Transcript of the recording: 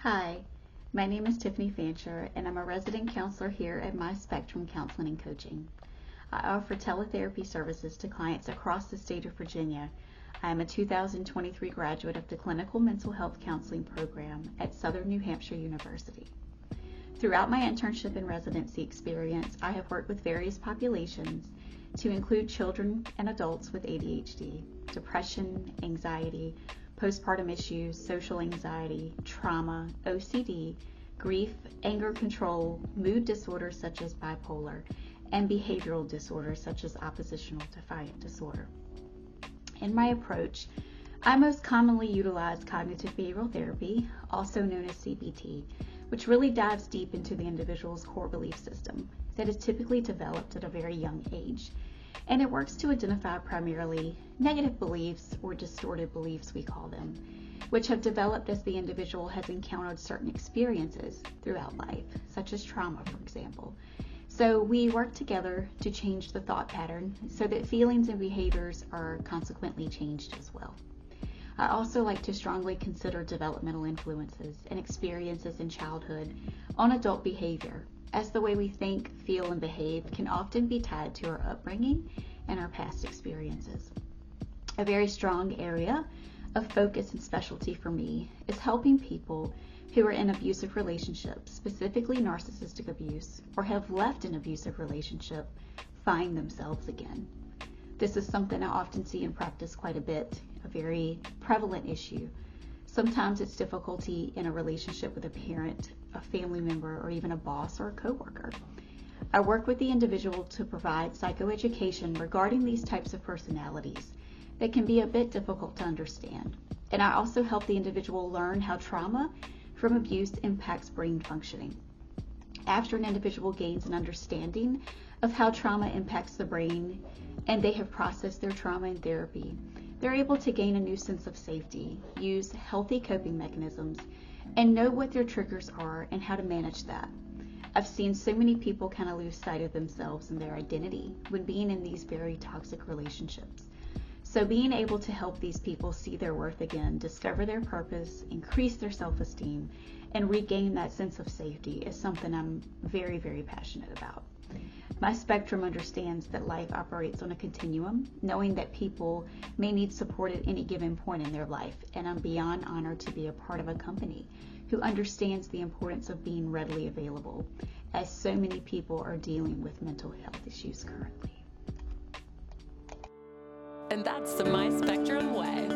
Hi, my name is Tiffany Fancher, and I'm a resident counselor here at MySpectrum Counseling Coaching. I offer teletherapy services to clients across the state of Virginia. I am a 2023 graduate of the Clinical Mental Health Counseling Program at Southern New Hampshire University. Throughout my internship and residency experience, I have worked with various populations to include children and adults with ADHD, depression, anxiety, postpartum issues, social anxiety, trauma, OCD, grief, anger control, mood disorders such as bipolar, and behavioral disorders such as oppositional defiant disorder. In my approach, I most commonly utilize cognitive behavioral therapy, also known as CBT, which really dives deep into the individual's core belief system that is typically developed at a very young age. And it works to identify primarily negative beliefs, or distorted beliefs we call them, which have developed as the individual has encountered certain experiences throughout life, such as trauma, for example. So we work together to change the thought pattern so that feelings and behaviors are consequently changed as well. I also like to strongly consider developmental influences and experiences in childhood on adult behavior, as the way we think, feel, and behave can often be tied to our upbringing and our past experiences. A very strong area of focus and specialty for me is helping people who are in abusive relationships, specifically narcissistic abuse, or have left an abusive relationship, find themselves again. This is something I often see in practice quite a bit, a very prevalent issue. Sometimes it's difficulty in a relationship with a parent, a family member, or even a boss or a coworker. I work with the individual to provide psychoeducation regarding these types of personalities that can be a bit difficult to understand. And I also help the individual learn how trauma from abuse impacts brain functioning. After an individual gains an understanding of how trauma impacts the brain and they have processed their trauma in therapy, they're able to gain a new sense of safety, use healthy coping mechanisms, and know what their triggers are and how to manage that. I've seen so many people kind of lose sight of themselves and their identity when being in these very toxic relationships. So being able to help these people see their worth again, discover their purpose, increase their self-esteem, and regain that sense of safety is something I'm very, very passionate about. MySpectrum understands that life operates on a continuum, knowing that people may need support at any given point in their life, and I'm beyond honored to be a part of a company who understands the importance of being readily available, as so many people are dealing with mental health issues currently. And that's the MySpectrum way.